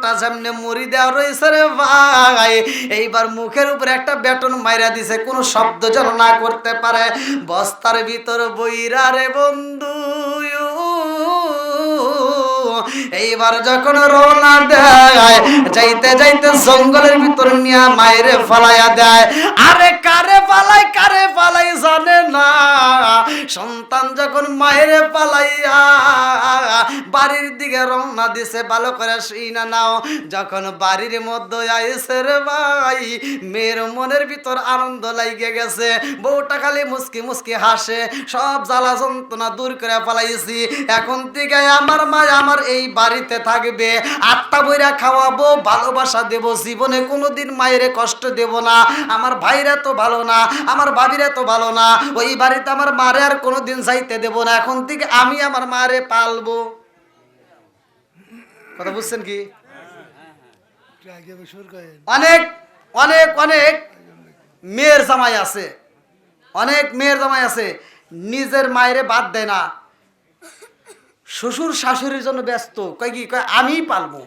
বেটনটা যেমনে মুড়ি দেওয়া রয়েছে রে ভাই, এইবার মুখের উপরে একটা বেটন মাইরা দিছে, কোনো শব্দ যেন না করতে পারে। বস্তার ভিতর বইরা রে বন্ধু, এইবার যখন রওনা দেয়, যাইতে যাইতে জঙ্গলের ভিতর নিয়ে মায়েরে ফালাইয়া দেয়। আরে কারে পালাই জানে না। সন্তান যখন মায়েরে পালাইয়া বাড়ির দিকে রওনা দিছে, ভালো করে শুইনা নাও, যখন বাড়ির মধ্যে আইছে রে ভাই, মেয়ের মনের ভিতর আনন্দ লাগে গেছে। বউটা খালি মুস্কি মুস্কি হাসে, সব জ্বালা যন্ত্রণা দূর করে পালাইছি। এখন থেকে আমার মা আমার এই বাড়িতে থাকবে, আটটা বইরা খাওয়াবো, ভালোবাসা দেব, জীবনে কোনোদিন মায়েরে কষ্ট দেব না। আমার ভাইরা তো ভালো না, আমার ভাবিরা তো ভালো না, ওই বাড়িতে আমার মারে আর কোনোদিন যাইতে দেব না। এখন থেকে আমি আমার মারে পালবো। কথা বুঝছেন কি? অনেক অনেক অনেক মেয়ের জামাই আছে, অনেক মেয়ের জামাই আছে, নিজের মায়েরে বাদ দেয় না, শ্বশুর শাশুড়ির জন্য ব্যস্ত। কয় কি, কয় আমি পালবো।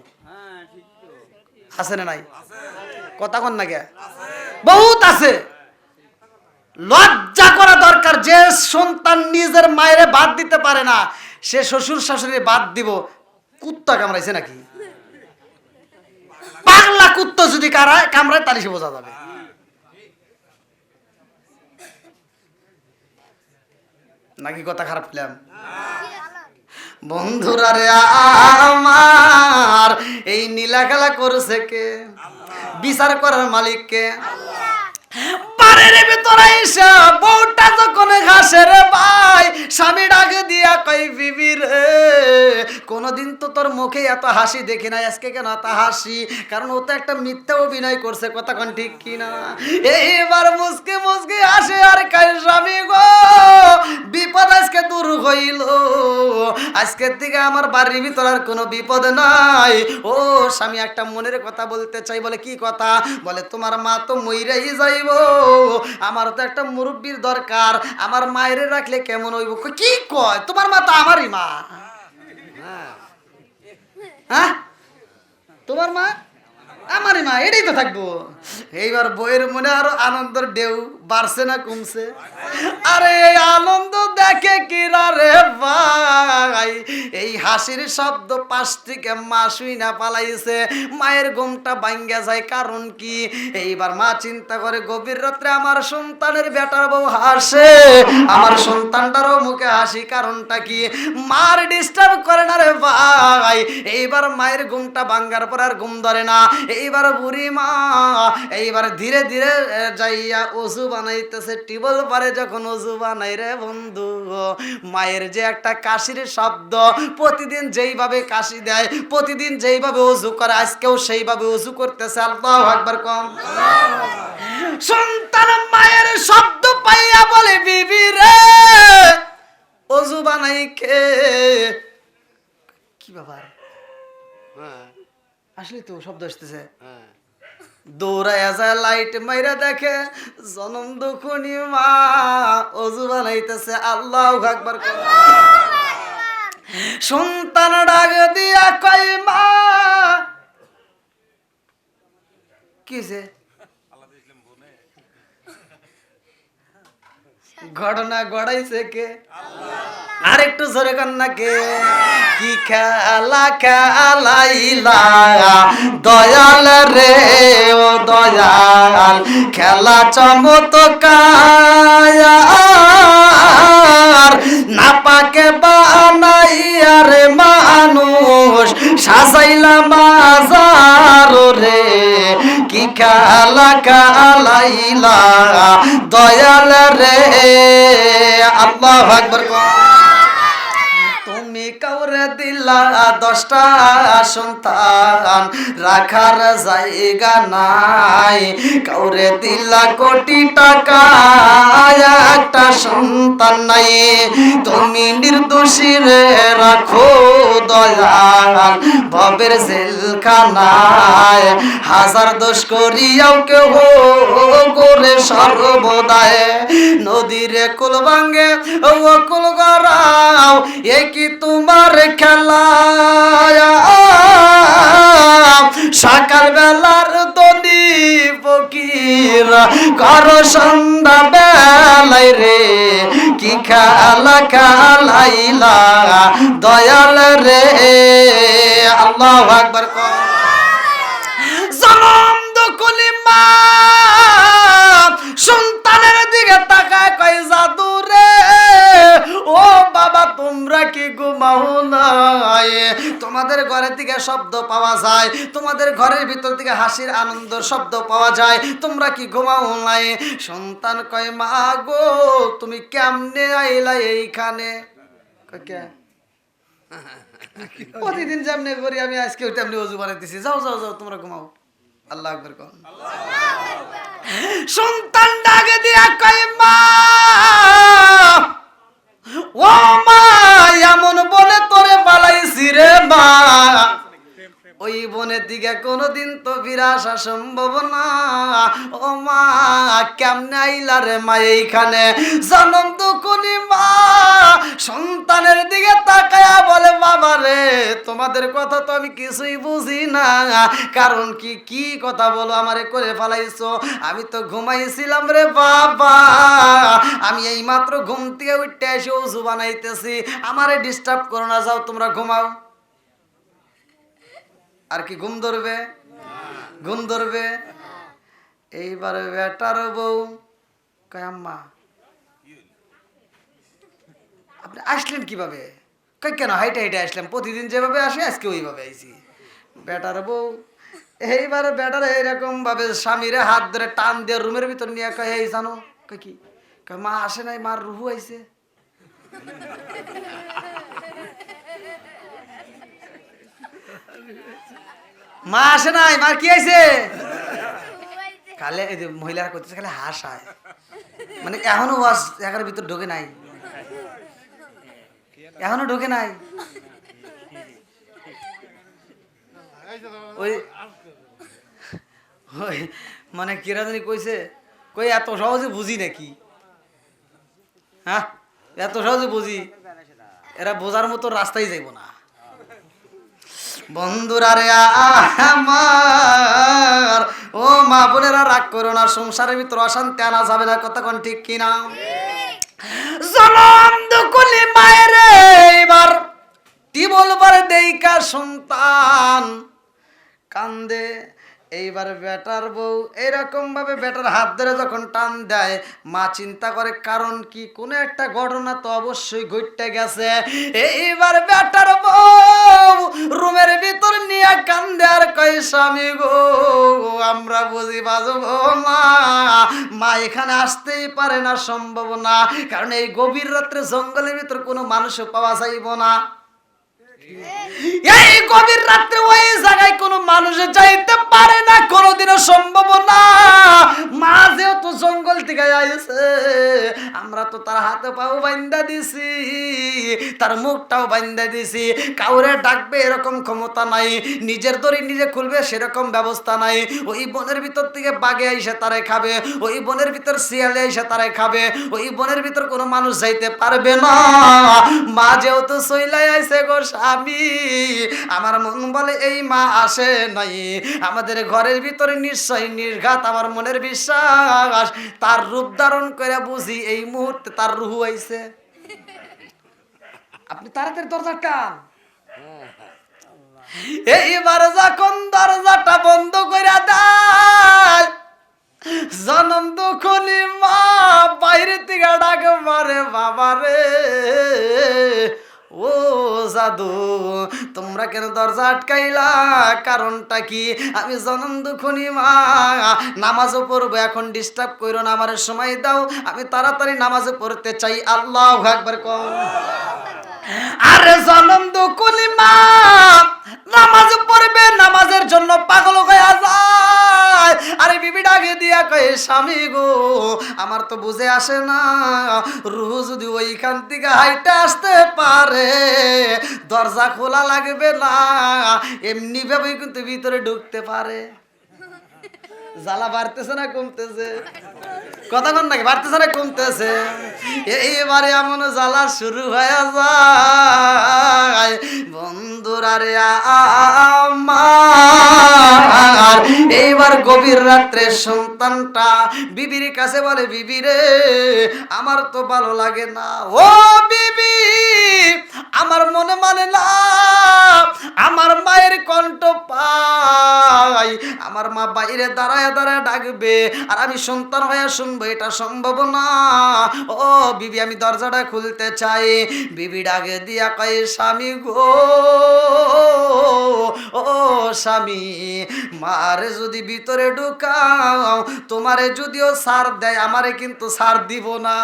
আছে না নাই? কথা কন না কে? বহুত আছে। লজ্জা করা দরকার। যে সন্তান নিজের মায়েরে বাদ দিতে পারে না, সে শ্বশুর শাশুড়ি বাদ দিব। কুত্তা কামড়াইছে নাকি? পাগলা কুত্তা যদি কামড়ায় তাহলে সে বোঝা যাবে। নাকি কথা খারাপ পেলাম? বন্ধুরা রে আমার, এই নীলা খেলা করছে কে? বিচার করার মালিক কে? বাড়ির ভিতরে এসে বউটা যখন ঘাসে রে ভাই, স্বামী ডাক দিয়া কই, বিবি রে, কোনদিন তো তোর মুখে এত হাসি দেখি নাই, আজকে কেন এত হাসি? কারণ ও তো একটা মিথ্যা অভিনয় করছে। কথা কোন ঠিক কিনা? এইবার মুসকে মুসকে হাসে আর কই, স্বামী গো, বিপদ আজকে দূর হইল, আজকের থেকে আমার বাড়ির ভিতর আর কোনো বিপদ নাই। ও স্বামী, একটা মনের কথা বলতে চাই। বলে কি কথা? বলে তোমার মা তো মইরাই যাইব, আমার তো একটা মুরব্বির দরকার, আমার মায়েরে রাখলে কেমন হইব? কি কয়? তোমার মা তো আমারই মা। হ্যাঁ, তোমার মা আমারই মা, এটাই তো থাকবো। এইবার বইয়ের মনে আরো আনন্দের ঢেউ বাড়ছে না কমছে? আরে এই আনন্দ দেখে কিরা রে ভাই, এই হাসির শব্দ পাশ থেকে মা শুই না পালাইছে। মায়ের ঘুমটা ভাঙ্গা যায়। কারণ কি? এইবার মা চিন্তা করে, গভীর রাত্রে আমার সন্তানের বেটার বউ হাসে, আমার সন্তানটারও মুখে হাসি, কারণটা কি? মার ডিস্টার্ব করে না রে ভাই। এইবার মায়ের ঘুমটা ভাঙ্গার পর আর ঘুম ধরে না। এইবার বুড়ি মা এইবার ধীরে ধীরে যাইয়া ওযু বানাইতেছে। টিবল পারে যখন ওযু বানাই রে বন্ধু, মায়ের যে একটা কাশির শব্দ, প্রতিদিন যেইভাবে কাশি দেয়, প্রতিদিন যেইভাবে ওযু করে, আজকেও সেইভাবে ওযু করতেছে। আল্লাহু আকবার কম। সন্তান মায়ের শব্দ পাইয়া বলে, বিবি রে, ওযু বানাই কে? কি ব্যাপার? আসলে তো শব্দ আসতেছে। দৌড়াইয়া যায়, লাইট মাইরা দেখে জনম দুখুনি মা ওযু বানাইতেছে। আল্লাহু আকবার। সন্তান ডাক দিয়া কয়, মা কিছে? ঘটনা গড়াইছে কে? আর একটু জোরে কান্না কে? কি খেলা খেলাইলা দয়াল রে, ও দয়াল, খেলা চমৎকার, না পাকে বানাইয়া রে মানুষ সাজাইলা মাজার রে। কি খেলা খেলাইলা দয়াল রে। আল্লাহু আকবার। তুমি কাউরে দিলা 10টা সন্তান, রাখার জায়গা নাই। কাউরে দিলা কোটি টাকা, একটা সন্তান নাই। তুমি নির্দোষী রে রাখো দয়াল ভবের জেলখানায়। হাজার দোষ করিয়াও কেহ করে সর্বদায়। নদীরে কুল ভাঙ্গে ও কুল গড়াও, এ কি তোমার খেলা? জিকির কর সন্ধ্যা বেলায় রে কি খেলা খেলাইলা দয়াল রে আল্লাহু আকবার জনম দুকুলি মা সন্তানের দিকে তাকায় কয় জাদু রে ও বাবা তোমরা কি ঘুমাও নাই তোমাদের ঘরের থেকে শব্দ পাওয়া যায় তোমাদের ঘরের ভিতর থেকে হাসির আনন্দ শব্দ পাওয়া যায় তোমরা কি ঘুমাও নাই সন্তান কয় মা গো তুমি কেমনে আইলা এইখানে প্রতিদিন যেমনি করি আমি আজকে তেমনি অজু বানাইতেছি যাও যাও যাও তোমরা ঘুমাও আল্লাহু আকবার কোন সন্তান ডাকে দিয়া কয় মা ও মা এমন বলে তোরে পালাইছি রে মা ওই বনের দিকে কোনোদিন তো ফিরে আসা সম্ভব না ও মা কেমনে আইলা রে মা এইখানে জনম দুকুনি মা সন্তানের দিকে তাকায়া বলে বাবা রে তোমাদের কথা তো আমি কিছুই বুঝি না কারণ কি কি কথা বলো আমারে করে ফেলাইছো আমি তো ঘুমাইছিলাম রে বাবা আমি এই মাত্র ঘুম থেকে উঠে এসে ওযু বানাইতেছি আমারে ডিস্টার্ব করো না যাও তোমরা ঘুমাও আর কি ঘুম ধরবে ঘুম ধরবে এইবারে বেটার বউ কয় আম্মা আপনি আসলেন কিভাবে কই কেন হাইটে হাইটে আসলাম প্রতিদিন যেভাবে আসে আজকে ওইভাবে আইছি বেটার বউ এইবারে বেটার এইরকম ভাবে স্বামীরে হাত ধরে টান দিয়ে রুমের ভিতর নিয়ে কয় এই জানো কয় কি কয় মা আসে নাই মার রুহু আইছে মা আসে নাই মার কি আইছে কালে মহিলারা করতেছে খালি হাসায় মানে এখনো ওয়াজ এখানের ভিতর ঢোকে নাই এখনো ঢোকে নাই ওই ওই মানে কিরা জানি কইছে কই এত সহজে বুঝি নাকি হ্যাঁ এত সহজে বুঝি এরা বোঝার মতো রাস্তায় যাইব না বন্ধুরা রে আমার ও মা বোনেরা রাগ করো না সংসারের ভিতর অশান্তি আনা যাবে না কতক্ষণ ঠিক কিনা জনম দুকুলি মায়ের এবার টিবল বারে দেইকা সন্তান কান্দে এইবার বেটার বউ এরকম ভাবে বেটার হাত ধরে যখন টান দেয় মা চিন্তা করে কারণ কি কোনো একটা ঘটনা তো অবশ্যই ঘটতে গেছে এইবার বেটার বউ রুমের ভিতর নিয়ে কান্দে আর কয় স্বামী গো আমরা বুঝি বাজবো মা মা এখানে আসতেই পারে না সম্ভব না কারণ এই গভীর রাত্রে জঙ্গলের ভিতর কোনো মানুষও পাওয়া যাইব না এই গভীর রাত্রে ওই জায়গায় কোনো মানুষ যাইতে পারে না কোনোদিনও সম্ভব না মা যেহেতু জঙ্গল থেকে আইছে আমরা তো তার হাতে পাও বান্ধা দিছি তার মুখটাও বান্ধা দিছি কাউরে ডাকবে এরকম ক্ষমতা নাই নিজের দড়ি নিজে খুলবে সেরকম ব্যবস্থা নাই ওই বনের ভিতর থেকে বাঘে আইসে তারাই খাবে ওই বনের ভিতর শিয়ালে আইসে তারাই খাবে ওই বনের ভিতর কোনো মানুষ যাইতে পারবে না মা যেহেতু সইলাই আইছে গো স্বামী আমার মন বলে এই মা আসে নাই আমাদের ঘরের ভিতরে নিশ্চয় নির্ঘাত আমার মনের বিশ্বাস তার রূপ ধারণ করে বুঝি এই মুহূর্তে তার রুহু আইছে আপনি তাড়াতাড়ি দরজাটা এইবার যখন দরজাটা বন্ধ করে দেয় জনম দুখনি মা বাইরে থেকে ডাকে মারে বাবা রে ও জাদু তোমরা কেন দরজা আটকাইলা কারণটা কি আমি জনম দুখনি মা নামাজও পড়বো এখন ডিস্টার্ব করো না আমার সময় দাও আমি তাড়াতাড়ি নামাজও পড়তে চাই আল্লাহু আকবার কও আরে জনম দুখনি মা নামাজ পড়বে নামাজের জন্য পাগল হয়ে যায় আরে বিবি ডাকে দিয়া কয় স্বামী গো আমার তো বুঝে আসে না রুহ যদি ওইখান থেকে হাইটে আসতে পারে দরজা খোলা লাগবে না এমনি ভাবেই কিন্তু ভিতরে ঢুকতে পারে জ্বালা বাড়তেছে না কমতেছে কথা বল নাকি বাড়তেছে না কমতেছে এইবারে এমন জ্বালা শুরু হয়ে যায় বন্ধুরা রে আমার এইবার গভীর রাত্রে সন্তানটা বিবির কাছে বলে, বিবি রে আমার তো ভালো লাগে না, ও বিবি আমার মনে মানে না, আমার মায়ের কণ্ঠ পাই, আমার মা বাইরে দাঁড়ায় দাঁড়ায় ডাকবে আর আমি সন্তান হয়ে শুনবো, এটা সম্ভব না। ও বিবি আমি দরজাটা খুলতে চাই। বিবি ডাকে দিয়া কয়, স্বামী গো, ও স্বামী, মারে যদি ভিতরে ঢুকাও, তোমারে যদিও সার দেয় আমারে কিন্তু সার দিব না।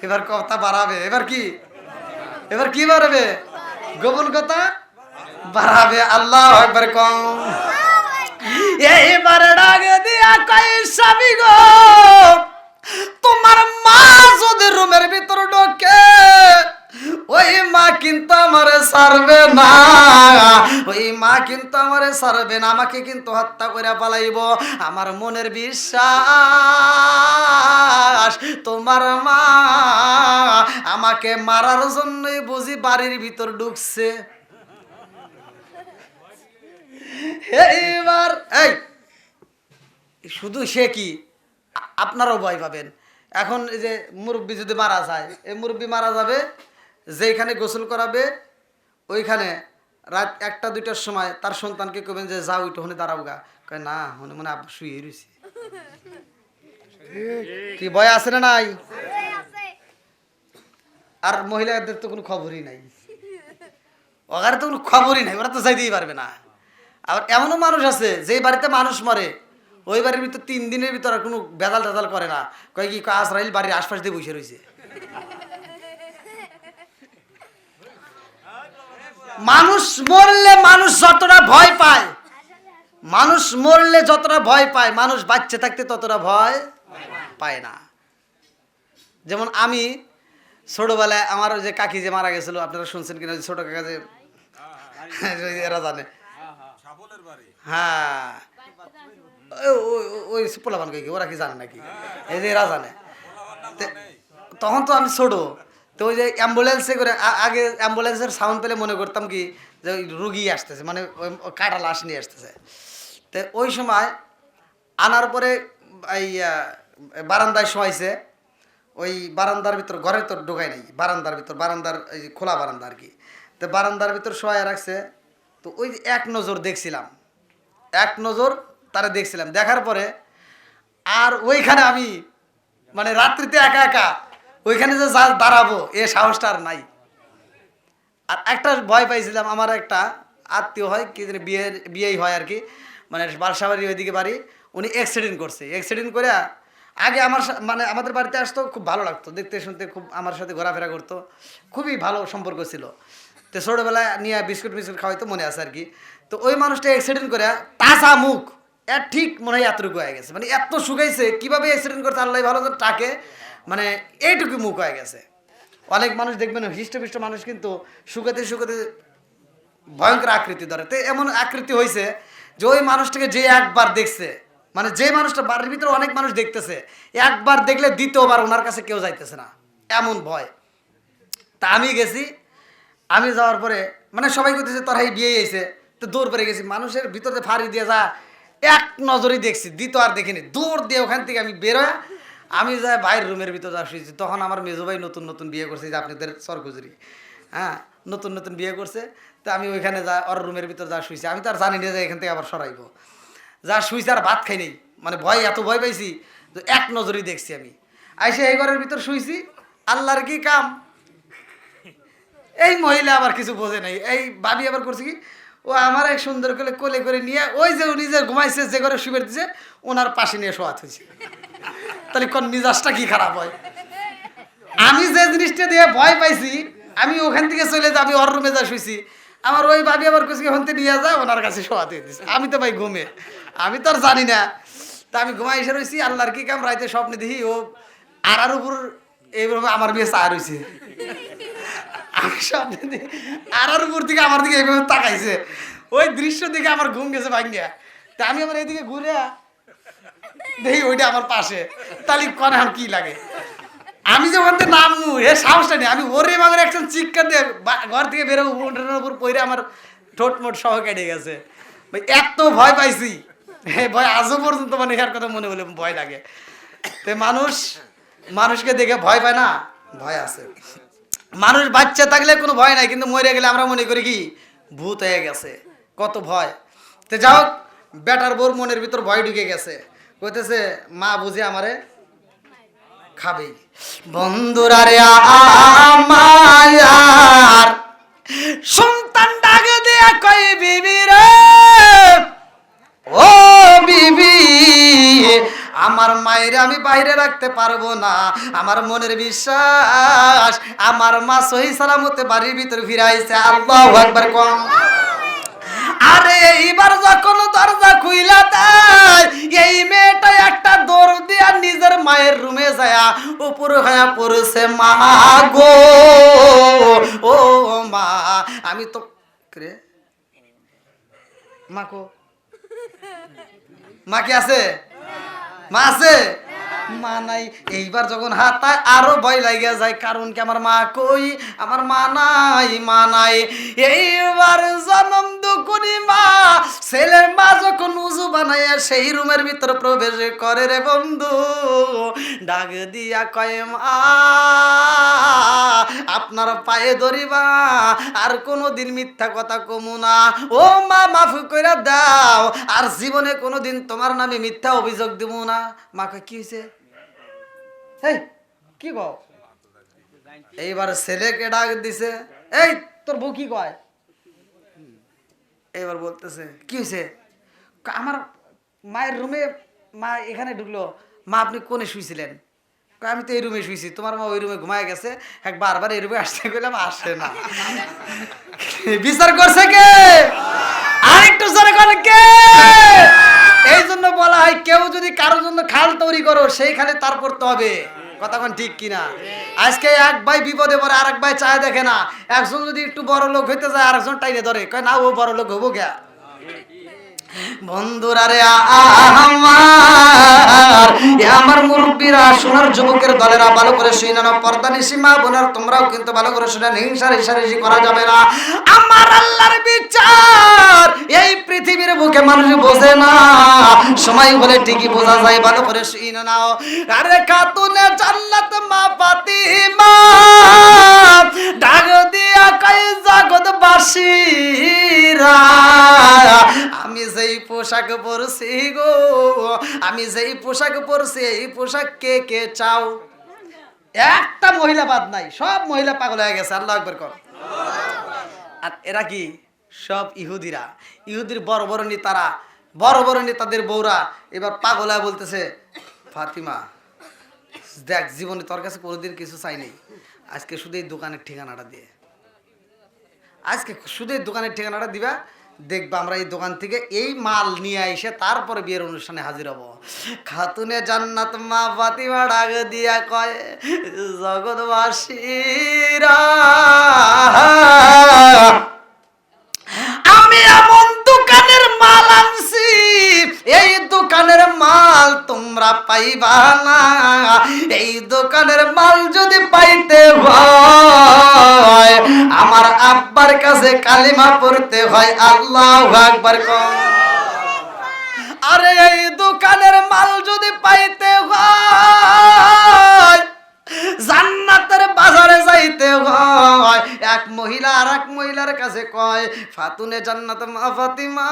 এবার কথা বাড়াবে, এবার কি বাড়াবে? গোপন কথা বাড়াবে। আল্লাহু আকবার কম। এইবারে ডাকে দিয়া কয়, স্বামী গো, তোমার মা যদি রুমের ভিতর ঢোকে, ওই মা কিন্তু আমারে ছাড়বে না, ওই মা কিন্তু আমারে ছাড়বে না, আমাকে কিন্তু হত্যা করে পালাইব। আমার মনের বিশ্বাস তোমার মা আমাকে মারার জন্যই বুঝি বাড়ির ভিতর ঢুকছে। এইবার এই শুধু সে কি, আপনারাও ভয় পাবেন। এখন এই যে মুরব্বী যদি মারা যায়, এই মুরব্বী মারা যাবে, যেখানে গোসল করাবে ওইখানে রাত 1টা-2টার সময় তার সন্তানকে কবেন যে যাও একটু হনে দাঁড়াও গা, কয় না হনে মানে আব্বা শুয়ে রয়েছে। কি ভয় আছে না নাই? আর মহিলাদের তো কোনো খবরই নাই, ওখানে তো কোনো খবরই নাই, ওরা তো যাইতেই পারবে না। আবার এমনও মানুষ আছে যে বাড়িতে মানুষ মরে, ওই বাড়ির ভিতর 3 দিনের ভিতর আর কোনো বেদাল টেদাল করে না, কয় কি আজরাইল বাড়ির আশপাশ দিয়ে বসে রয়েছে। মানুষ মরলে মানুষ যতটা ভয় পায়, মানুষ মরলে যতটা ভয় পায়, মানুষ বাচ্চা থাকতে ততটা ভয় পায় না। যেমন আমি ছোটবেলায় আমার যে কাকি যে মারা গেছিল, আপনারা শুনছেন কিনা, ছোট কাকা যে, এরা জানে, হ্যাঁ ওই পোলাপান কই, ওরা কি জানে নাকি, এই যে এরা জানে। তখন তো আমি ছোট, তো ওই যে অ্যাম্বুলেন্সে করে, আগে অ্যাম্বুলেন্সের সাউন্ড পেলে মনে করতাম কি যে রুগী আসতেছে, মানে ওই কাটা লাশ নিয়ে আসতেছে। তো ওই সময় আনার পরে এই বারান্দায় শোয়াইছে, ওই বারান্দার ভিতর, ঘরের তো ঢোকায় নাই, বারান্দার ভিতর, বারান্দার এই যে খোলা বারান্দা আর কি, তো বারান্দার ভিতর শোয়া রাখছে। তো ওই যে এক নজর দেখছিলাম, এক নজর তারা দেখছিলাম, দেখার পরে আর ওইখানে আমি মানে রাত্রিতে একা একা ওইখানে যে যা দাঁড়াবো এ সাহসটা আর নাই। আর একটা ভয় পাইছিলাম, আমার একটা আত্মীয় হয় কি বিয়েই হয় আর কি, মানে বাসাবাড়ি ওইদিকে বাড়ি, উনি অ্যাক্সিডেন্ট করছে। অ্যাক্সিডেন্ট করে আগে আমার মানে আমাদের বাড়িতে আসতো, খুব ভালো লাগতো দেখতে শুনতে, খুব আমার সাথে ঘোরাফেরা করতো, খুবই ভালো সম্পর্ক ছিল। তো ছোটোবেলায় নিয়ে বিস্কুট খাওয়াইতো, মনে আছে আর কি। তো ওই মানুষটা অ্যাক্সিডেন্ট করে তাজা মুখ, এর ঠিক মনে হয় এতটুকু হয়ে গেছে, মানে এত শুকাইছে, কীভাবে অ্যাক্সিডেন্ট করছে আল্লাহ ভালো টাকে, মানে এইটুকু মুখ হয়ে গেছে। অনেক মানুষ দেখবেন হৃষ্টপুষ্ট মানুষ কিন্তু শুকাতে শুকাতে ভয়ঙ্কর আকৃতি ধরে। তো এমন আকৃতি হয়েছে যে ওই মানুষটাকে যে একবার দেখছে, মানে যে মানুষটা বাড়ির ভিতরে অনেক মানুষ দেখতেছে, একবার দেখলে দ্বিতীয়বার ওনার কাছে কেউ যাইতেছে না, এমন ভয়। তা আমি গেছি, আমি যাওয়ার পরে মানে সবাই করতেছে তোর এই বিয়ে হয়েছে, তো দৌড় পরে গেছি, মানুষের ভিতরে ফাড়ি দিয়ে যা এক নজরেই দেখছি, দ্বিতীয় আর দেখিনি। দৌড় দিয়ে ওখান থেকে আমি বেরোয় আমি যাই ভাইয়ের রুমের ভিতরে যা শুয়েছি। তখন আমার মেজো ভাই নতুন নতুন বিয়ে করছে, যে আপনাদের সরকুজুরি, হ্যাঁ নতুন নতুন বিয়ে করছে। তো আমি ওইখানে যা ওর রুমের ভিতরে যা শুয়েছি, আমি তো আর জানি না যে এখান থেকে আবার সরাইব, যা শুয়েছি আর ভাত খাই নেই, মানে ভয় এত ভয় পাইছি তো এক নজরেই দেখছি। আমি আইসে এই ঘরের ভিতর শুয়েছি, আল্লাহর কি কাম, এই মহিলা আবার কিছু বোঝে নাই, এই ভাবি আবার করছে কি, ও আমার এক সুন্দর করে কোলে করে নিয়ে ওই যে উনি যে ঘুমাইছে যে ঘরে শুয়ে দিছে ওনার পাশে নিয়ে শোয়াত হয়েছে। তাহলে কোন মিজাজটা কি খারাপ হয়। আমি যে জিনিসটা দিয়ে ভয় পাইছি, আমি ওখান থেকে চলে যাই, আমি ওর রুমে যা শুয়েছি, আমার ওই ভাবি আবার কিছু ওখান থেকে নিয়ে যায় ওনার কাছে শোয়াতে দিচ্ছে। আমি তো ভাই ঘুমে, আমি তো আর জানি না। তা আমি ঘুমাই এসে রয়েছি, আল্লাহর কি কাম, রাইতে স্বপ্নে দেখি ও আর উপর এইভাবে আমার বিয়ে চা রয়েছে, আমি স্বপ্নে দেখি আর উপর থেকে আমার দিকে এইভাবে তাকাইছে, ওই দৃশ্য দেখে আমার ঘুম গেছে ভাঙ্গিয়া। তা আমি আমার এইদিকে ঘুরে দেখি ওইটা আমার পাশে, তাহলে কনে কি লাগে। আমি যে ওখান থেকে নামু এ সাহসটা নেই, আমি ওরে বাগের একজন চিৎকার দিয়ে ঘর থেকে বেরোবো, উঠোনের উপর পড়ে আমার ঠোঁট মোট সহ কেটে গেছে। ভাই এত ভয় পাইছি, ভয় আজও পর্যন্ত মানে এর কথা মনে হলে ভয় লাগে। তো মানুষকে দেখে ভয় পায় না, ভয় আছে। মানুষ বাচ্চা থাকলে কোনো ভয় নাই, কিন্তু মরে গেলে আমরা মনে করি কি ভূত হয়ে গেছে, কত ভয়। তো যাও, বেটার বোর মনের ভিতর ভয় ঢুকে গেছে, কইতেছে মা বুঝি আমারে খাবেই। বন্ধুরা রে আমার সন্তান ডাকে দিয়া কই বিবি রে, ও বিবি, আমার মায়ের আমি বাইরে রাখতে পারবো না। আমার মনের বিশ্বাস আমার মা সহি সালামতে বাড়ির ভিতর ফিরাইছে। আল্লাহু আকবার কম। আরে এইবার যখন দরজা খুইলা দেয়, এই মেয়েটা একটা দৌড় দিয়া নিজের মায়ের রুমে যায় উপরে হয়ে পড়ছে, মা গো, ও মা, আমি তো রে মা কো, মা কি আছে? মা আছে? মা নাই। এইবার যখন হাত আরো ভয় লাগিয়া যায়, কারণ কি আমার মা কই, আমার মা নাই, মা নাই। এইবার জনম দুকুনি মা, ছেলের মা যখন উজু বানাইয়া সেই রুমের ভিতর প্রবেশ করে রে বন্ধু, ডাক দিয়া কয় মা আপনার পায়ে ধরিবা, আর কোনোদিন মিথ্যা কথা কমু না। ও মা মাফ কইরা দাও, আর জীবনে কোনোদিন তোমার নামে মিথ্যা অভিযোগ দিব না। মা কয় কি হয়েছে? এই কি কও? এইবার ছেলেকে ডাক দিছে, এই তোর বউ কি কয়? এইবার বলতেছে কি হয়েছে? আমার মায়ের রুমে, মা এখানে ঢুকলো। মা আপনি কোনে শুয়েছিলেন? আমি তো এই রুমে শুয়েছি, তোমার মা ওই রুমে ঘুমায় গেছে। এক বারবার এই রুমে আসতে গেলাম, আসে না। বিচার করছে কে? আরেকটু জোরে করে কে? এই জন্য বলা হয় কেউ যদি কারোর জন্য খাল তৈরি করো, সেই খালে তার পড়তে হবে। কথা কোন ঠিক কিনা? আজকে এক ভাই বিপদে পড়ে আরেক ভাই চায় দেখে না। একজন যদি একটু বড় লোক হইতে যায়, আরেকজন টাইনে ধরে, কয় না ও বড় লোক হবো গা। বন্ধুরা রে আমার মুরব্বীরা, সোনার যুবকের দলেরা ভালো করে শুনে নাও, পর্দানিশী মা বোনের তোমরাও কিন্তু ভালো করে শুনে, হিংসা রেশারেশি করা যাবে না। আমার আল্লাহর বিচার এই পৃথিবীর বুকে মানুষ বোঝে না, সময় হলে ঠিকই বোঝা যায়, ভালো করে শুনে নাও। আরে খাতুনে জান্নাত মা ফাতিমা ডাক দিয়া কয় জগৎবাসীরা, আমি যেই পোশাক পরছি গো, আমি যেই পোশাক পরছি, এই পোশাক কে কে চাও? একটা মহিলা বাদ নাই, সব মহিলা পাগল হয়ে গেছে। আল্লাহু আকবার কর। আর এরা কি? সব ইহুদিরা, ইহুদির বড় বড় নেতারা, বড় বড় নেতাদের বউরা এবার পাগল হয়ে বলতেছে, ফাতিমা দেখ, জীবনে তোর কাছে কোনোদিন কিছু চাইনি, আজকে শুধু এই দোকানের ঠিকানাটা দিয়ে, আজকে শুধু এই দোকানের ঠিকানাটা দিবা, দেখবা আমরা এই দোকান থেকে এই মাল নিয়ে এসে তারপরে বিয়ের অনুষ্ঠানে হাজির হব। খাতুনে জান্নাত মা ফাতিমা ডাক দিয়া কয় জগৎবাসীরা, আমি এমন দোকানের মাল আনছি, এই দোকানের মাল তোমরা পাইবা না। এই দোকানের মাল যদি পাইতে হয়, আমার আব্বার কাছে কালিমা পড়তে হয়। আল্লাহু আকবার কও। আরে এই দোকানের মাল যদি পাইতে হয়, জান্নাতের বাজারে যাইতে হয়। এক মহিলা আর এক মহিলার কাছে কয়, ফাতুনে জান্নাত মা ফাতিমা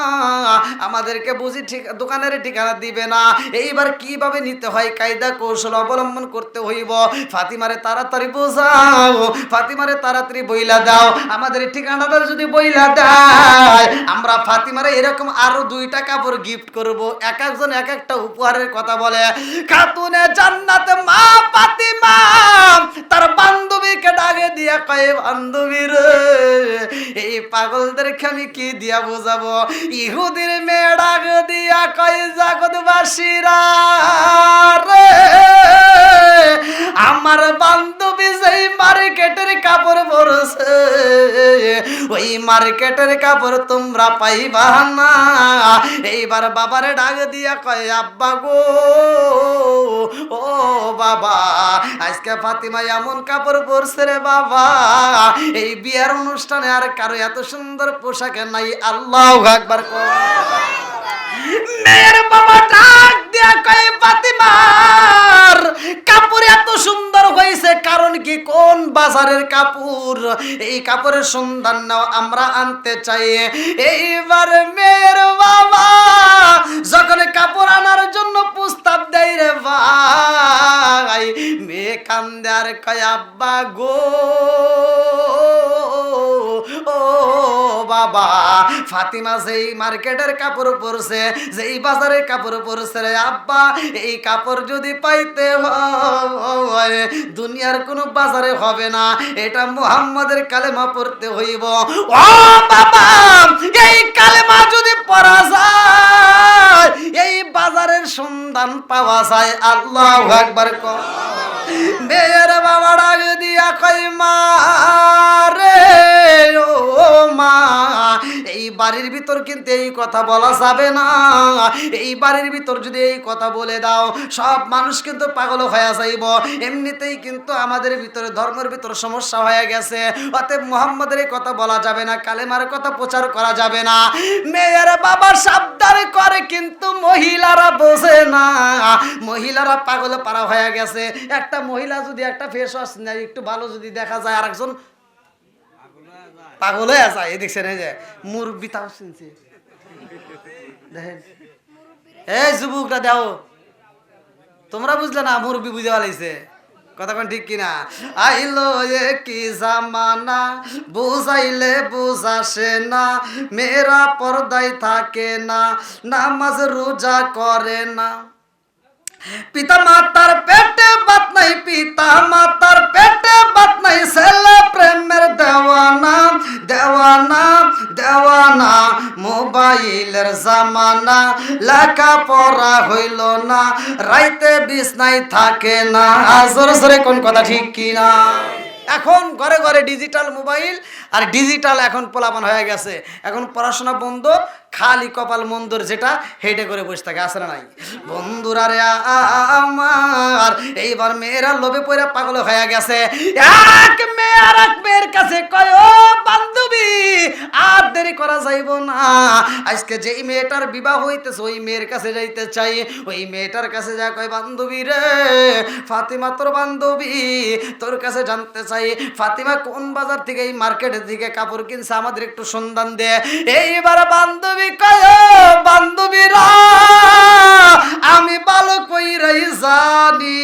আমাদেরকে বুঝি ঠিক দোকানের ঠিকানা দিবে না, এইবার কিভাবে নিতে হয় কায়দা কৌশল অবলম্বন করতে হইব। ফাতিমারে তাড়াতাড়ি বোঝাও, ফাতিমারে তাড়াতাড়ি বইলা দাও, আমাদের ঠিকানাটা যদি বইলা দেয়, আমরা ফাতিমারে এরকম আরো 2টা কাপড় গিফট করব। এক একজন এক একটা উপহারের কথা বলে। খাতুনে জান্নাত মা ফাতিমা তার বান্ধবীকে ডাকে দিয়া কয়, বান্ধবী রে, এই পাগলদেরকে আমি কি দিয়া বোঝাবো? ইহুদির মেয়ে ডাক দিয়া কয়, জগৎবাসীরা রে, আমার বান্ধবী যেই মার্কেটের কাপড় পরছে, ওই মার্কেটের কাপড় তোমরা পাইবা না। এইবার বাবারে ডাক দিয়া কয়, আব্বা গো, ও বাবা, আজকে ফাতিমা এমন কাপড় পরছে রে বাবা, এই বিয়ের অনুষ্ঠানে আর কারো এত সুন্দর পোশাক নাই। আল্লাহু আকবার। মেয়ের কাপড়, এই কাপড়ের সন্ধান নাও, আমরা আনতে চাই। এইবার মেয়ের বাবা যখন কাপড় আনার জন্য প্রস্তাব দেয় রে ভাই, মেয়ে কান্দে আর কয় আব্বা গো, ও বাবা, ফাতিমা যেই মার্কেটের কাপড় পরছে, যেই বাজারের কাপড় পরছে রে আব্বা, এই কাপড় যদি পাইতে হয় দুনিয়ার কোনো বাজারে হবে না, এটা মুহাম্মাদের কালেমা পড়তে হইব। ও বাবা, এই কালেমা যদি পড়া যায়, এই বাজারের সন্ধান পাওয়া যায়। আল্লাহু আকবার। মেয়ের বাবা ডাক দিয়া কয় মা রে, ও মা, এই বাড়ির ভিতর কিন্তু এই কথা বলা যাবে না, এই বাড়ির ভিতর যদি এই কথা বলে দাও সব মানুষ কিন্তু পাগল হয়ে যাইব, এমনিতেই কিন্তু আমাদের ভিতরে ধর্মের ভিতর সমস্যা হয়ে গেছে, অতএব মুহাম্মাদের এই কথা বলা যাবে না, কালেমার কথা প্রচার করা যাবে না। মেয়ের বাবা সাবধান করে, কিন্তু মহিলারা বোঝে না, মহিলারা পাগল পারা হয়ে গেছে। একটা মহিলা যদি একটা ফেস ওয়াশ নেয়, একটু ভালো যদি দেখা যায়, আর একজন পাগল হয়ে যায়। এই দেখছেন, এই যে মুরব্বি তাও শুনছে, দেখেন এই যুবকরা দেও, তোমরা বুঝলে না, মুরব্বি বুঝে পালাইছে কথা কোন ঠিক কিনা? আইলো এ কি জামানা, বুঝাইলে বুঝাসে না, মেয়েরা পর্দায় থাকে না, নামাজ রোজা করে না, পিতা মাতার পেটে বাত নাই, পিতা মাতার পেটে বাত নাই, ছেলে প্রেমের দেওয়ানা, দেওয়ানা, দেওয়ানা, মোবাইলের জামানা, লেখা পড়া হইল না, রাইতে বিছনায় থাকে না। জোরে জোরে কোন কথা ঠিক কিনা? এখন ঘরে ঘরে ডিজিটাল মোবাইল আর ডিজিটাল এখন পোলাপান হয়ে গেছে, এখন পড়াশোনা বন্ধ, খালি কপাল মন্দর যেটা হেঁটে করে বসে থাকে, আসলে নাই বন্ধুরা রে আমার। এইবার মেয়েরা লোভে পড়ে পাগল হয়ে গেছে, এক মেয়ে আর এক মেয়ের কাছে কয় ও বান্ধবী, আর দেরি করা যাইব না, আজকে যেই মেয়েটার বিবাহ হইতেছে ওই মেয়ের কাছে যাইতে চাই। ওই মেয়েটার কাছে যা কয় বান্ধবী রে, ফাতিমা তোর বান্ধবী, তোর কাছে জানতে চাই ফাতিমা কোন বাজার থেকে এই মার্কেটের দিকে কাপড় কিনছে, আমাদের একটু সন্ধান দে। এইবার বান্ধবী কয় বান্ধবীরা, আমি ভালো কইরাই জানি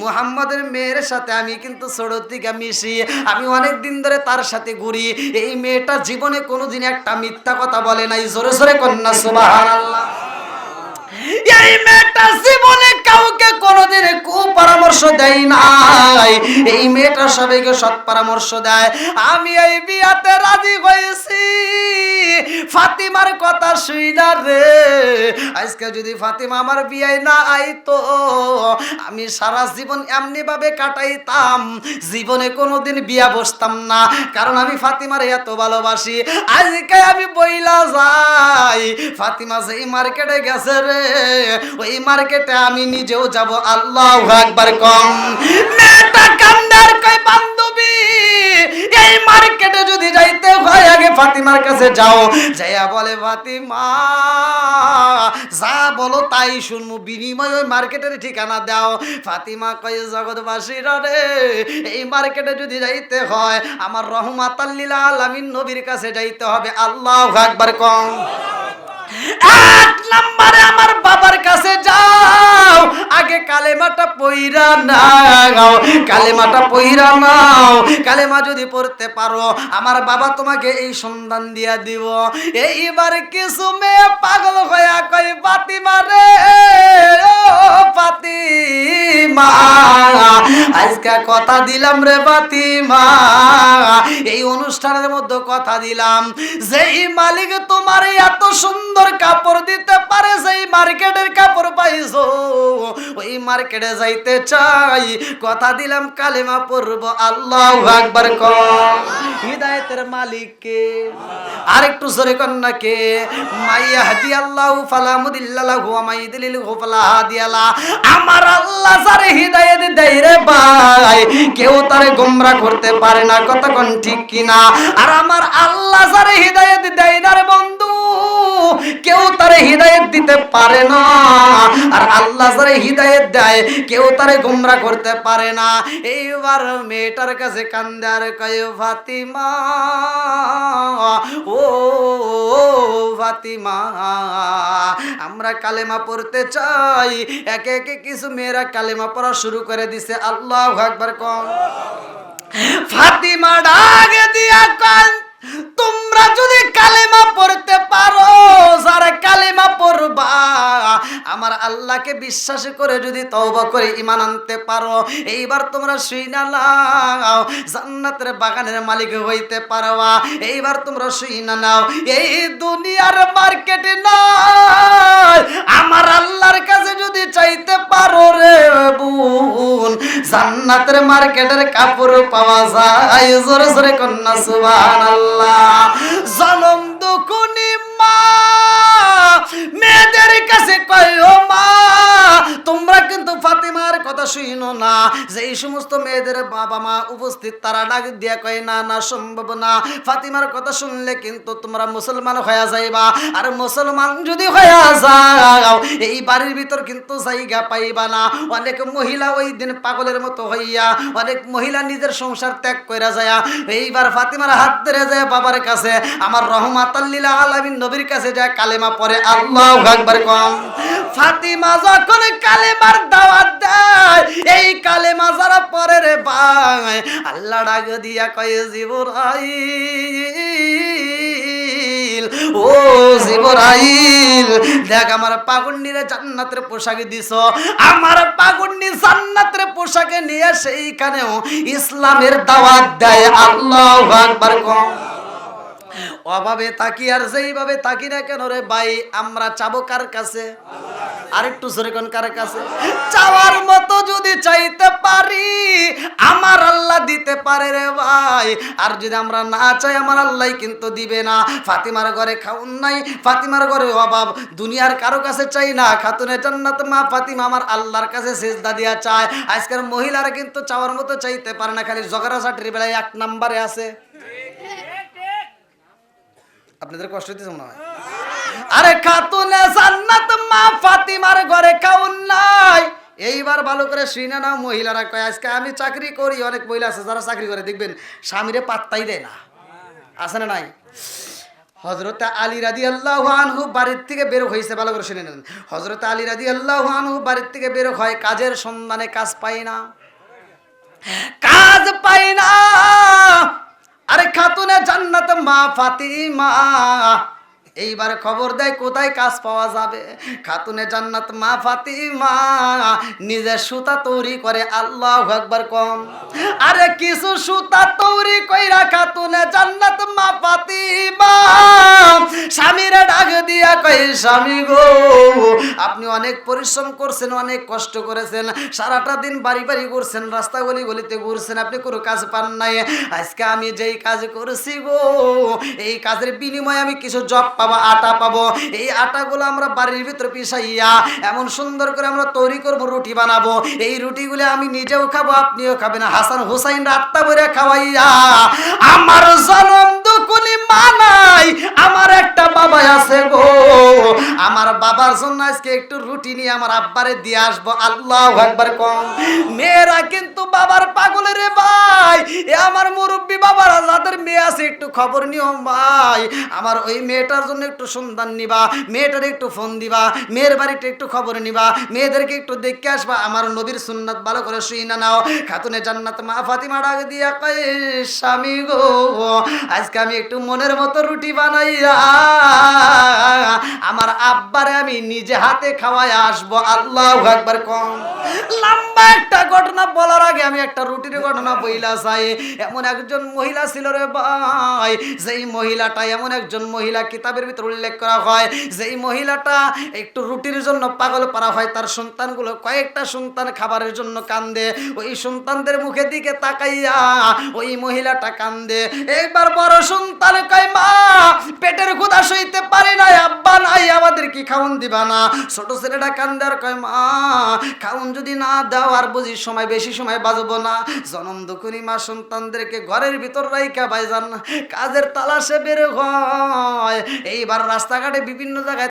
মুহাম্মাদের মেয়ের সাথে আমি কিন্তু ছোট থেকে মিশি, আমি অনেক দিন ধরে তার সাথে ঘুরি, এই মেয়েটা জীবনে কোনোদিন একটা মিথ্যা কথা বলে নাই। জোরে জোরে কন্যা সুবহানাল্লাহ। এই মেয়েটা জীবনে কাউকে কোনোদিন কুপরামর্শ দেয় নাই, এই মেয়েটা সবাইকে সৎ পরামর্শ দেয়। আমি এই বিয়াতে রাজি হয়েছি ফাতিমার কথা শুইনা রে, আজকে যদি ফাতিমা আমার বিয়ায় না আইতো, আমি সারা জীবন এমনি ভাবে কাটাইতাম, জীবনে কোনোদিন বিয়া বসতাম না, কারণ আমি ফাতিমার এত ভালোবাসি। আজকে আমি বইলা যাই, ফাতিমা যেই মার্কেটে গেছে রে, ওই মার্কেটে আমি নিজেও যাব। আল্লাহু আকবার কম। মেয়েটা কান্দার কয় বান্ধবী, এই মার্কেটে যদি যাইতে হয় আগে ফাতিমার কাছে যাও, যাইয়া বলে ফাতিমা যা বলো তাই শুনবো, বিনিময় ওই মার্কেটের ঠিকানা দাও। ফাতিমা কয় জগৎবাসীরা রে, এই মার্কেটে যদি যাইতে হয় আমার রহমাতাল লিল আলামিন নবীর কাছে যাইতে হবে। আল্লাহু আকবার কম। এক নম্বরে আমার বাবার কাছে যাও, আগে কালেমাটা পইরা নাও, কালেমাটা পইরা নাও, কালেমা যদি পড়তে পারো আমার বাবা তোমাকে এই সন্ধান দিয়া দিব। এইবার কিছু মেয়ে পাগল হইয়া কই ফাতিমা রে, ও ফাতিমা আজকে কথা দিলাম রে ফাতিমা, এই অনুষ্ঠানের মধ্যে কথা দিলাম, যেই মালিক তোমার এত সুন্দর কাপড় দিতে পারে, যেই মার্কেটের কাপড় পাইছো ওই মার্কেটে যাইতে চাই, কথা দিলাম কালেমা পড়ব। আল্লাহু আকবার কম। হিদায়াতের মালিক কে? আরেকটু জোরে কন্যা কে? মাইয়াহদি আল্লাহু ফালা মুদিল্লা লাহু ওয়া মাইয়ুদ্লিলহু ফালা হাদিয়া লা। আমার আল্লাহ যারে হিদায়াত দেয় রে ভাই, কেউ তারে গোমরা করতে পারে না, কথা কোন ঠিক কিনা? আর আমার আল্লাহ যারে হিদায়াত দেয় না রে বন্ধু, কেউ তারে হিদায়াত দিতে পারে না, আর আল্লাহ যারে হিদায়াত দেয় কেউ তারে গোমরাহ করতে পারে না। এইবার মেয়েটার কাছে কান্দে আর কয়, ফাতিমা ও ফাতিমা, আমরা কালেমা পড়তে চাই। একে একে কিছু মেয়েরা কালেমা পড়া শুরু করে দিছে। আল্লাহু আকবার কোন। ফাতিমা ডাক দিয়া কয়, তোমরা যদি কালেমা পড়তে পারো, যারা কালেমা পড়বা, আমার আল্লাহকে বিশ্বাস করে যদি তওবা করে ঈমান আনতে পারো, এইবার তোমরা শুইনা নাও, জান্নাতের বাগানের মালিক হইতে পারবা। এইবার তোমরা শুইনা নাও, এই দুনিয়ার মার্কেটে নয়, আমার আল্লাহর কাছে যদি চাইতে পারো রে বোন, জান্নাতের মার্কেটের কাপড় পাওয়া যায়। জোরে জোরে কন্যা সুবহানাল্লাহ। জনম দুকুনি মা মেয়েদের কাছে কয়, ও মা, তোমরা কিন্তু ফাতিমার কথা শুনো না। যে এই সমস্ত মেয়েদের বাবা মা উপস্থিত, তারা ডাক দিয়া কয়, না না, সম্ভব না, ফাতিমার কথা শুনলে কিন্তু তোমরা মুসলমান হয়ে যাইবা, আর মুসলমান যদি হয়ে যাও এই বাড়ির ভিতর কিন্তু জায়গা পাইবা না। অনেক মহিলা ওই দিন পাগলের মতো হইয়া, অনেক মহিলা নিজের সংসার ত্যাগ কইরা যায়। এইবার ফাতিমার হাত ধরে যায় বাবার কাছে, আমার রহমাতাল লিল আলামিন নবীর কাছে যায় কালেমা পড়ে। আল্লাহু আকবার কম। ফাতিমা যখন কালেমার দাওয়াত দেয়, এই কালেমা যারা পড়ে রে ভাই, আল্লাহ ডাক দিয়া কয়, জিবরাইল ও জিবরাইল, দেখ আমার পাগন্ডিরে জান্নাতের পোশাক দিছ, আমার পাগন্ডি জান্নাতের পোশাকে নিয়ে সেইখানেও ইসলামের দাওয়াত দেয়। আল্লাহু আকবার কম। অভাবে তাকি আর যেইভাবে তাকি না কেন রে ভাই, আমরা চাবো কার কাছে? আরেকটু জোরে কোন, কার কাছে? চাওয়ার মতো যদি চাইতে পারি, আমার আল্লাহ দিতে পারে রে ভাই। আর যদি আমরা না চাই, আমার আল্লাহ কিন্তু দিবে না। ফাতিমার ঘরে খাউন নাই, ফাতিমার ঘরে অভাব, দুনিয়ার কারো কাছে চাই না। খাতুনে জান্নাত মা ফাতিমা আমার আল্লাহর কাছে সিজদা দিয়া চায়। আজকের মহিলারা কিন্তু চাওয়ার মতো চাইতে পারে না, খালি ঝগড়াঝাটির বেলায় এক নম্বরে আছে। আপনাদের কষ্ট হইতেছে মনে হয়? আরে খাতুনে জান্নাত মা ফাতিমার ঘরে খাউন নাই। এইবার ভালো করে শুনে নাও, মহিলারা কয়, আজকে আমি চাকরি করি, অনেক মহিলা আছে যারা চাকরি করে, দেখবেন স্বামীরে পাত্তাই দেয় না, আছে না নাই? হযরত আলী রাদিয়াল্লাহু আনহু বাড়ির থেকে বের হইছে, ভালো করে শুনে নেন। হযরত আলী রাদিয়াল্লাহু আনহু বাড়ির থেকে বের হয় কাজের সন্ধানে, কাজ পায় না, কাজ পায় না। আরে খাতুনে জান্নাত মা ফাতিমা এইবার খবর দেয় কোথায় কাজ পাওয়া যাবে। খাতুনে জান্নাত মা ফাতিমা নিজে সুতা তৈরি করে। আল্লাহু আকবার কম। আরে কিছু সুতা তৈরি কইরা খাতুনে জান্নাত মা ফাতিমা স্বামীরে ডাক দিয়া কই, স্বামী গো, আপনি অনেক পরিশ্রম করছেন, অনেক কষ্ট করেছেন, সারাটা দিন বাড়ি বাড়ি ঘুরছেন, রাস্তা গলি গলিতে ঘুরছেন, আপনি কোনো কাজ পান নাই। আজকে আমি যেই কাজ করেছি গো, এই কাজের বিনিময়ে আমি কিছু জব পাবো, আটা পাবো। এই আটাগুলো আমরা বাড়ির ভিতরে পিষাইয়া এমন সুন্দর করে আমরা তৈরি করব, রুটি বানাবো। এই রুটিগুলো আমি নিজেও খাবো, আপনিও খাবেন, হাসান হুসাইন রাত্তা ভরে খাওয়াইয়া। আমার জনম দুকুনি মানাই, আমার একটা বাবা আছে গো, আমার বাবার জন্য আজকে একটু রুটি নিয়ে আমার আব্বারে দিয়ে আসবো। আল্লাহু আকবার কম। মেয়েরা কিন্তু বাবার পাগল রে ভাই। এ আমার মুরব্বী বাবারা যাদের মেয়ে আছে, একটু খবর নিও ভাই, আমার ওই মেয়েটার জন্য একটু সন্ধান নিবা, মেয়েটার একটু ফোন দিবা, মেয়ের বাড়িতে একটু খবর নিবা, মেয়েদেরকে একটু দেখে আসবা। আমার নবীর সুন্নাত ভালো করে শুইনা নাও। খাতুনে জান্নাত মা ফাতিমা ডাক দিয়া কয়, স্বামী গো, আজকে আমি একটু মনের মতো রুটি বানাইয়া আমার আব্বারে আমি নিজে হাতে খাওয়াই আসবো। আল্লাহু আকবার কম। লম্বা একটা ঘটনা বলার আগে আমি একটা রুটির ঘটনা বইলা চাই। এমন একজন মহিলা ছিল রে ভাই, যেই মহিলাটা, এমন একজন মহিলা কিতাবের ভিতর উল্লেখ করা হয়, যেই মহিলাটা একটু রুটির জন্য পাগল পারা হয়। তার সন্তানগুলো, কয়েকটা সন্তান খাবারের জন্য কান্দে, ওই সন্তানদের মুখের দিকে তাকাইয়া ওই মহিলাটা কান্দে। একবার বড় সন্তান কয়, মা পেটের ক্ষুধা সইতে পারি না, আব্বা নাই, আমাদেরকে কি খাওন দিবা না? ছোট ছেলেটা কান্দে আর কয় মা খাওন যদি না দাও আর বুঝি সময় বেশি সময় বাজবো না। জনম দুখুনি মা সন্তানদেরকে ঘরের ভিতর রাইখা ভাইজান কাজের তালাশে বের হয়। এইবার রাস্তাঘাটে বিভিন্ন জায়গায়